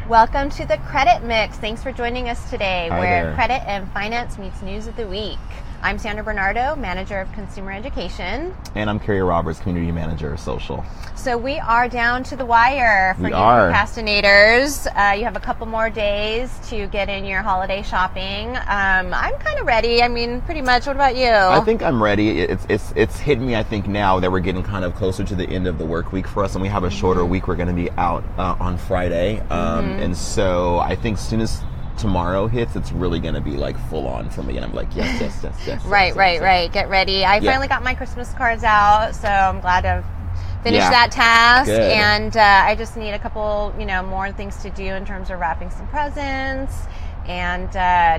Welcome to the Credit Mix. Thanks for joining us today, Hi where there. credit and finance meets news of the week. I'm Sandra Bernardo, Manager of Consumer Education. And I'm Kerrie Roberts, Community Manager of Social. So we are down to the wire for you procrastinators. You have a couple more days to get in your holiday shopping. I'm kind of ready. I mean, pretty much. What about you? I think I'm ready. It's hitting me, I think, now that we're getting kind of closer to the end of the work week for us, and we have a shorter week. We're going to be out on Friday. And so I think as soon as tomorrow hits, it's really going to be like full on for me. And I'm like, yes. Right. Get ready. I finally got my Christmas cards out, so I'm glad to finish that task. Good. And I just need a couple, more things to do in terms of wrapping some presents and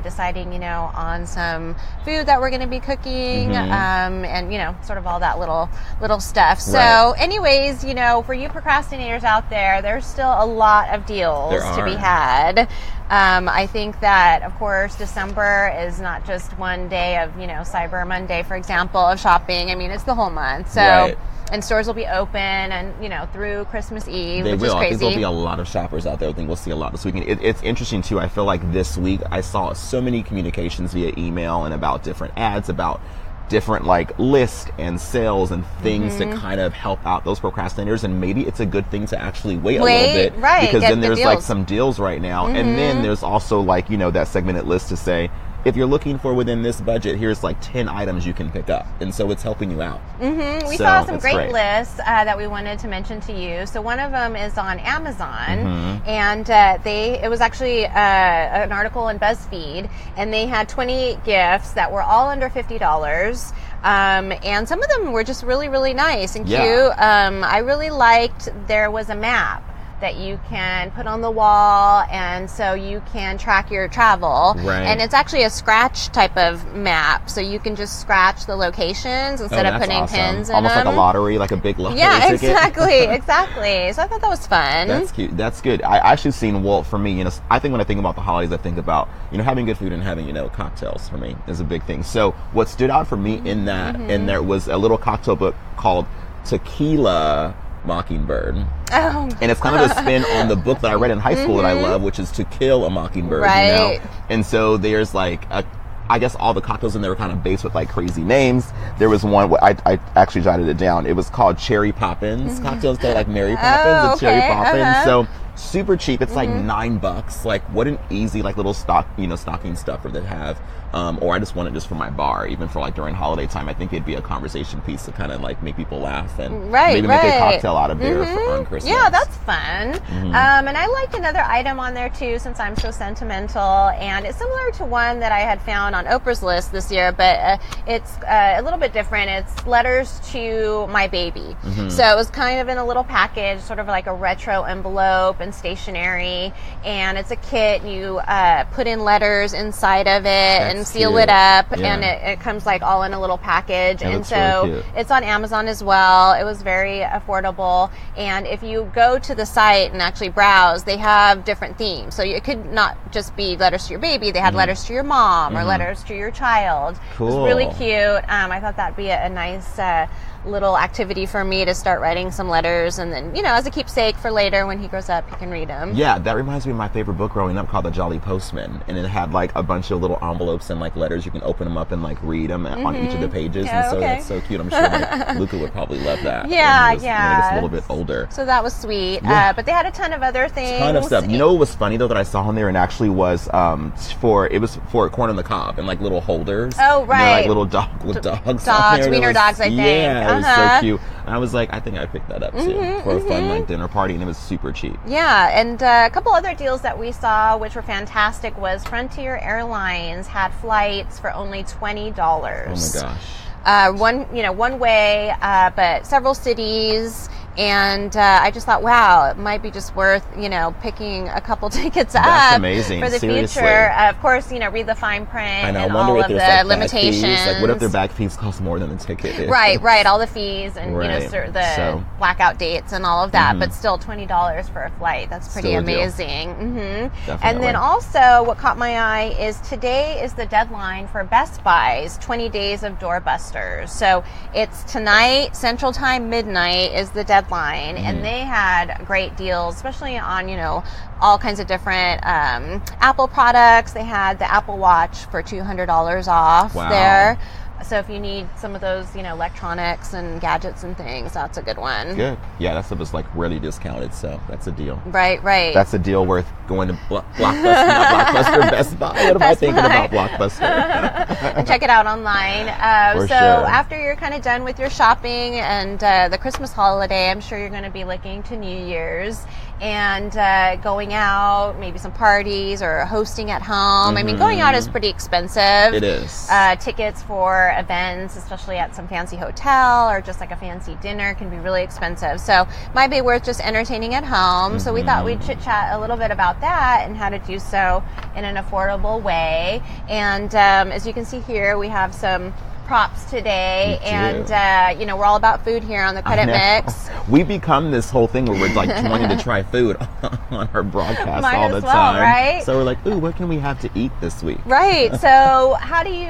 deciding, on some food that we're going to be cooking, and, sort of all that little stuff. So anyways, for you procrastinators out there, there's still a lot of deals to be had. I think that, of course, December is not just one day of, Cyber Monday, for example, of shopping. I mean, it's the whole month. So, and stores will be open and, through Christmas Eve, which is crazy. I think there'll be a lot of shoppers out there. I think we'll see a lot this weekend. It's interesting, too. I feel like this week I saw so many communications via email and about different ads, about different lists and sales and things to kind of help out those procrastinators, and maybe it's a good thing to actually wait a little bit, because then there's some deals right now, and then there's also that segmented list to say, if you're looking for within this budget, here's 10 items you can pick up, and so it's helping you out. We saw some great lists that we wanted to mention to you. So one of them is on Amazon, and it was actually an article in BuzzFeed, and they had 28 gifts that were all under $50. And some of them were just really, really nice and cute. I really liked, there was a map that you can put on the wall, and so you can track your travel. And it's actually a scratch type of map, so you can just scratch the locations instead of putting pins in almost them. Like a lottery, like a big lottery ticket. Exactly. So I thought that was fun. That's cute. That's good. I actually seen, for me, I think when I think about the holidays, I think about, having good food and having, cocktails for me is a big thing. So what stood out for me in there was a little cocktail book called Tequila Mockingbird. And it's kind of a spin on the book that I read in high school that I love, which is To Kill a Mockingbird. And so there's I guess all the cocktails in there were kind of based with crazy names. There was one, I actually jotted it down. It was called Cherry Poppins. Cocktails called Mary Poppins and Cherry Poppins. So super cheap. It's $9. What an easy little stocking stuffer to have. Or I just want it just for my bar, even for during holiday time. I think it'd be a conversation piece to kind of make people laugh and maybe make a cocktail out of there on Christmas. Yeah, that's fun. And I liked another item on there too, since I'm so sentimental, and it's similar to one that I had found on Oprah's list this year, but it's a little bit different. It's letters to my baby. So it was kind of in a little package, sort of like a retro envelope and stationery, and it's a kit. You put in letters inside of it and seal it up, and it comes all in a little package. And so really it's on Amazon as well. It was very affordable, and if you go to the site and actually browse, they have different themes. So it could not just be letters to your baby. They had letters to your mom or letters to your child. Cool. It was really cute. I thought that'd be a nice little activity for me to start writing some letters, and then as a keepsake for later when he grows up, he can read them. Yeah, that reminds me of my favorite book growing up called The Jolly Postman, and it had a bunch of little envelopes and letters. You can open them up and read them on each of the pages, and so that's so cute. I'm sure Luca would probably love that. When he gets a little bit older. So that was sweet. But they had a ton of other things. Ton of stuff. What was funny though that I saw on there, and actually was for corn on the cob and little holders. Oh right. Little dogs. Dogs, wiener dogs, I think. Yeah. It was so cute. And I was I think I picked that up too for a fun dinner party, and it was super cheap. Yeah, and a couple other deals that we saw, which were fantastic, was Frontier Airlines had flights for only $20. Oh my gosh. One way, but several cities. And I just thought, wow, it might be just worth, picking a couple tickets That's amazing. For the Seriously. future. Of course, read the fine print and all of the limitations. What if their back fees cost more than the ticket? Right. All the fees and the blackout dates and all of that, but still $20 for a flight. That's pretty amazing. And then also, what caught my eye is today is the deadline for Best Buy's 20 Days of Doorbusters. So it's tonight, Central Time, midnight is the deadline salad line, and they had great deals, especially on, all kinds of different Apple products. They had the Apple Watch for $200 off there. So if you need some of those, electronics and gadgets and things, that's a good one. Good. Yeah, that stuff is like really discounted, so that's a deal. Right. That's a deal worth going to Blockbuster, not Blockbuster, Best Buy. What am I thinking about Blockbuster? And check it out online. For so sure. after you're kind of done with your shopping and the Christmas holiday, I'm sure you're going to be looking to New Year's and going out, maybe some parties or hosting at home. I mean, going out is pretty expensive. It is. Tickets for events, especially at some fancy hotel or just like a fancy dinner, can be really expensive. So might be worth just entertaining at home. So we thought we'd chit chat a little bit about that and how to do so in an affordable way. And as you can see here, we have some props today, and we're all about food here on the Credit Mix. We become this whole thing where we're like wanting to try food on our broadcast all the time, right? So we're like, ooh, what can we have to eat this week? Right. So how do you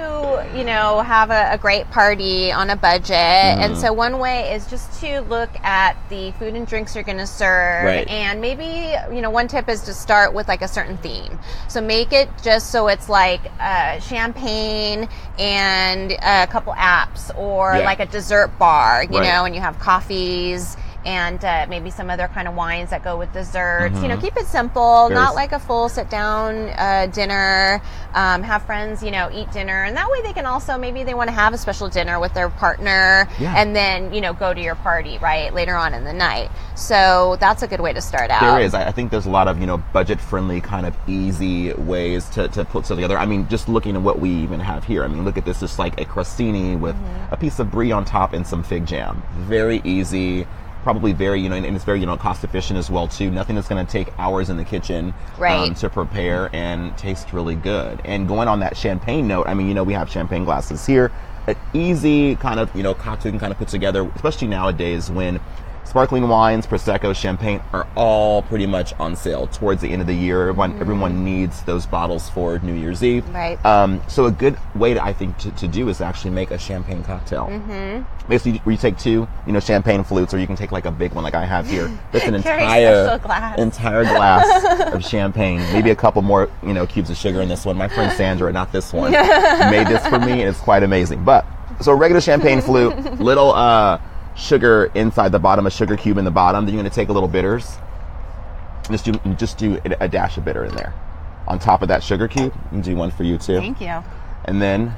have a great party on a budget? And so one way is just to look at the food and drinks you're going to serve, right. And maybe one tip is to start with like a certain theme. So make it just so it's like champagne and a couple apps, or like a dessert bar, you know, and you have coffees and maybe some other kind of wines that go with desserts. Keep it simple, not like a full sit-down dinner. Have friends, eat dinner, and that way they can also, maybe they want to have a special dinner with their partner, and then, go to your party, right, later on in the night. So that's a good way to start out. There is. I think there's a lot of, budget-friendly, kind of easy ways to put together. I mean, just looking at what we even have here. I mean, look at this. It's like a crostini with a piece of brie on top and some fig jam. Very easy. Probably very, and it's very, cost efficient as well too. Nothing that's going to take hours in the kitchen to prepare, and taste really good. And going on that champagne note, I mean, we have champagne glasses here. An easy kind of, cocktail you can kind of put together, especially nowadays when sparkling wines, Prosecco, champagne are all pretty much on sale towards the end of the year. Everyone needs those bottles for New Year's Eve. Right. So a good way, I think, to do is actually make a champagne cocktail. Basically, where you take two, champagne flutes, or you can take like a big one like I have here. That's an entire glass of champagne. Maybe a couple more, cubes of sugar in this one. My friend Sandra, not this one, made this for me, and it's quite amazing. But, so a regular champagne flute, little sugar inside the bottom, a sugar cube in the bottom. Then you're going to take a little bitters. Just do a dash of bitter in there. On top of that sugar cube, you can do one for you too. Thank you. And then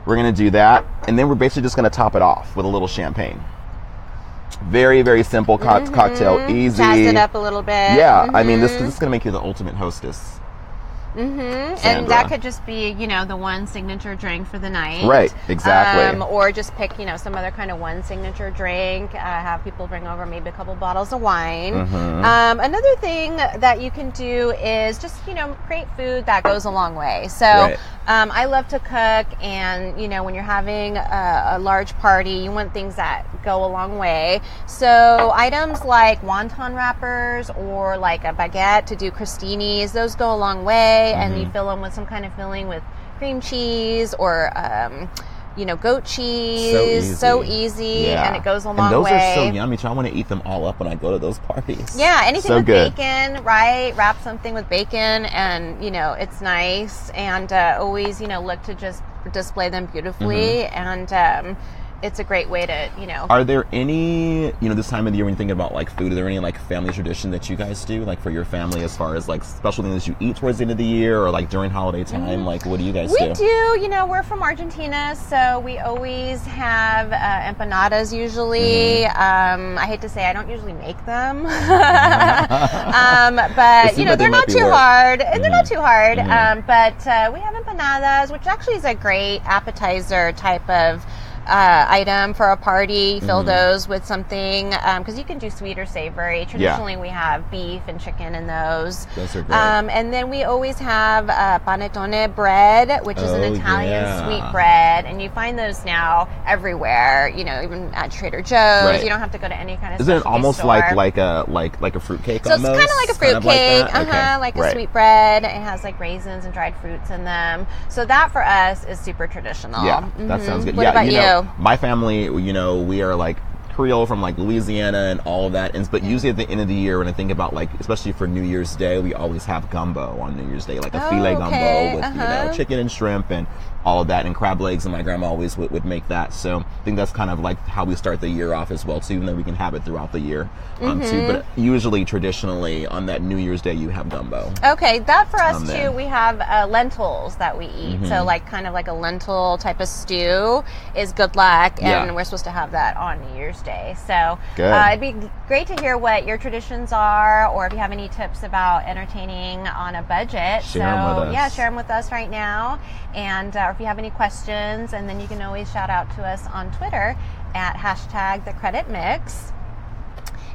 we're going to do that, and then we're basically just going to top it off with a little champagne. Very, very simple cocktail, easy. Jazz it up a little bit. Yeah, I mean, this is going to make you the ultimate hostess. And that could just be, the one signature drink for the night. Right, exactly. Or just pick, some other kind of one signature drink. Have people bring over maybe a couple bottles of wine. Another thing that you can do is just, create food that goes a long way. So I love to cook, and, when you're having a large party, you want things that go a long way. So items like wonton wrappers or like a baguette to do crostinis, those go a long way. And you fill them with some kind of filling with cream cheese or, goat cheese. So easy. And it goes a long way. And those are so yummy. So I want to eat them all up when I go to those parties. Yeah, anything so with good. Bacon, right? Wrap something with bacon, and, it's nice. And always, look to just display them beautifully. And it's a great way to, Are there any, this time of the year when you think about like food, are there any like family tradition that you guys do, like for your family, as far as like special things that you eat towards the end of the year, or like during holiday time? Like, what do you guys do? We do, we're from Argentina, so we always have empanadas usually. I hate to say I don't usually make them, but they're not too hard. They're not too hard. But we have empanadas, which actually is a great appetizer type of item for a party. Fill those with something, because you can do sweet or savory. Traditionally, we have beef and chicken in those. Those are great. And then we always have panettone bread, which is an Italian sweet bread, and you find those now everywhere. Even at Trader Joe's. You don't have to go to any kind of. Isn't it almost store. like a fruitcake? So almost? it's kind of like a fruitcake, like a sweet bread. It has like raisins and dried fruits in them. So that for us is super traditional. Yeah, that sounds good. What about you? My family, we are like Creole from like Louisiana and all of that. But usually at the end of the year, when I think about like, especially for New Year's Day, we always have gumbo on New Year's Day, like a filet gumbo with chicken and shrimp and all of that, and crab legs, and my grandma always would make that. So I think that's kind of like how we start the year off as well too, and then we can have it throughout the year too. But usually, traditionally, on that New Year's Day, you have gumbo. Okay, that for us too. We have lentils that we eat. So like kind of like a lentil type of stew is good luck, and we're supposed to have that on New Year's Day. So it'd be great to hear what your traditions are, or if you have any tips about entertaining on a budget. Share them with us. Yeah, share them with us right now. And or if you have any questions, and then you can always shout out to us on Twitter at #TheCreditMix.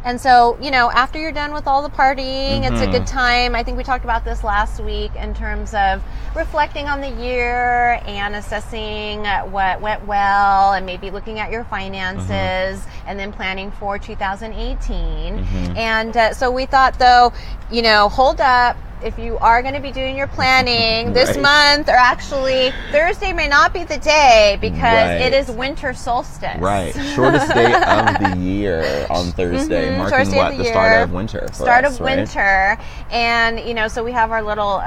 And so, after you're done with all the partying, it's a good time. I think we talked about this last week in terms of reflecting on the year and assessing what went well, and maybe looking at your finances and then planning for 2018. And so we thought, though, hold up. If you are going to be doing your planning this month, or actually Thursday may not be the day because it is winter solstice. Right. Shortest day of the year on Thursday, marking what? The start of winter. Start of winter. And, so we have our little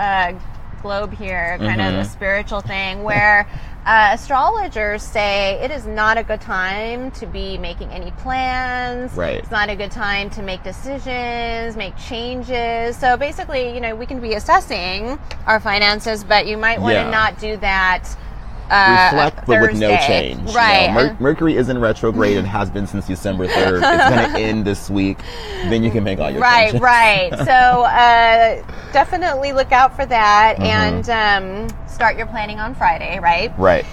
globe here, kind of the spiritual thing, where astrologers say it is not a good time to be making any plans. Right. It's not a good time to make decisions, make changes. So basically, we can be assessing our finances, but you might want to not do that reflect, but with no change. Right. Mercury is in retrograde and has been since December 3rd. It's going to end this week. Then you can make all your changes. Right. So definitely look out for that, and start your planning on Friday, right? Right.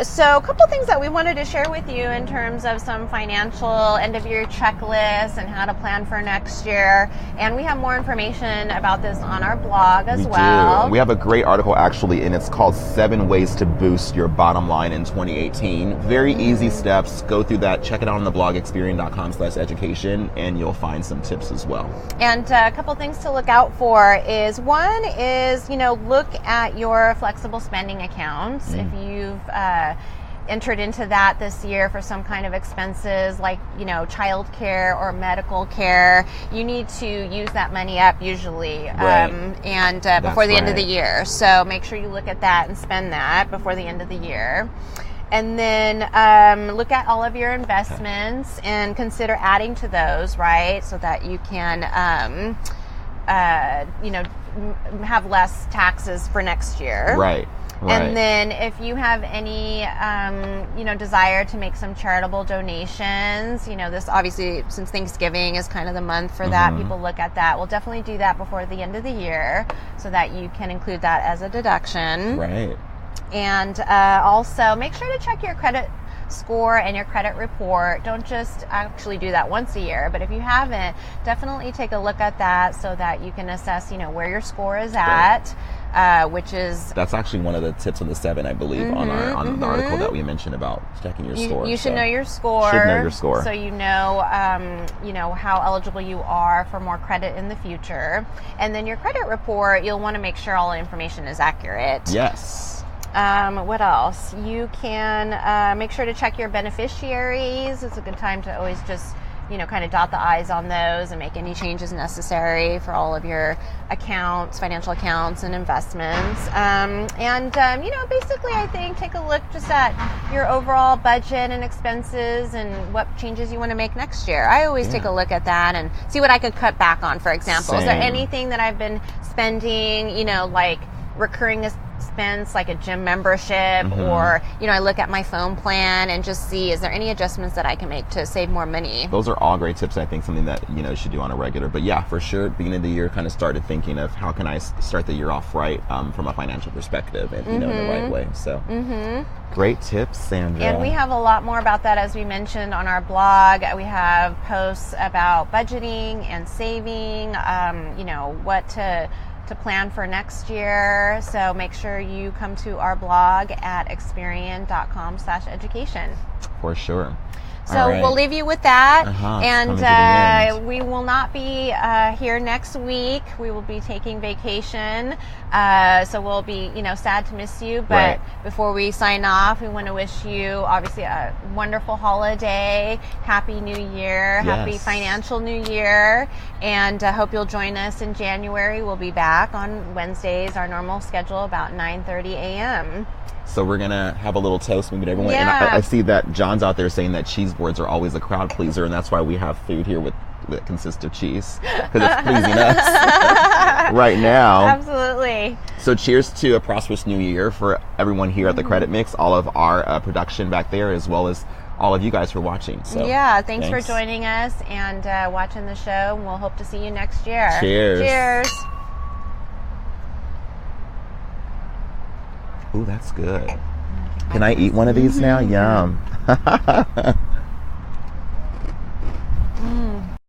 So a couple things that we wanted to share with you in terms of some financial end-of-year checklists and how to plan for next year. And we have more information about this on our blog as well. We have a great article, actually, and it's called 7 Ways to Boost Your Bottom Line in 2018. Very easy steps. Go through that. Check it out on the blog, Experian.com/education, and you'll find some tips as well. And a couple things to look out for is, one is, look at your flexible spending accounts. If you've entered into that this year for some kind of expenses like, child care or medical care, you need to use that money up usually before the end of the year. So make sure you look at that and spend that before the end of the year. And then look at all of your investments and consider adding to those, right? So that you can, have less taxes for next year. Right. And then if you have any, desire to make some charitable donations, this obviously, since Thanksgiving is kind of the month for that, people look at that. We'll definitely do that before the end of the year so that you can include that as a deduction. Right. And also make sure to check your credit score and your credit report. Don't just actually do that once a year, but if you haven't, definitely take a look at that so that you can assess, where your score is at. Which is... That's actually one of the tips on the 7, I believe, on the article that we mentioned about checking your score. You should know your score. Should know your score. So you know how eligible you are for more credit in the future. And then your credit report, you'll want to make sure all the information is accurate. Yes. What else? You can make sure to check your beneficiaries. It's a good time to always just kind of dot the I's on those and make any changes necessary for all of your accounts, financial accounts and investments. Basically, I think take a look just at your overall budget and expenses and what changes you want to make next year. I always take a look at that and see what I could cut back on, for example. Same. Is there anything that I've been spending, like recurring expense like a gym membership, or I look at my phone plan and just see, is there any adjustments that I can make to save more money? Those are all great tips. I think something that you should do on a regular. But yeah, for sure, beginning of the year, kind of started thinking of how can I start the year off right from a financial perspective and in the right way. So great tips, Sandra. And we have a lot more about that, as we mentioned, on our blog. We have posts about budgeting and saving, what to plan for next year. So make sure you come to our blog at Experian.com/education. For sure. So All right. we'll leave you with that, It's coming to and the end. we will not be here next week. We will be taking vacation, so we'll be, sad to miss you. But Right. before we sign off, we want to wish you obviously a wonderful holiday, Happy New Year, Happy Yes. Financial New Year, and hope you'll join us in January. We'll be back on Wednesdays, our normal schedule, about 9:30 a.m. So we're going to have a little toast maybe to everyone. And Yeah. I see that John's out there saying that cheese boards are always a crowd pleaser, and that's why we have food here that consists of cheese, because it's pleasing us right now. Absolutely. So cheers to a prosperous new year for everyone here at the Credit Mix, all of our production back there, as well as all of you guys for watching. So yeah, thanks for joining us and watching the show, and we'll hope to see you next year. Cheers. Cheers. Ooh, that's good. Can I eat one of these now? Yum.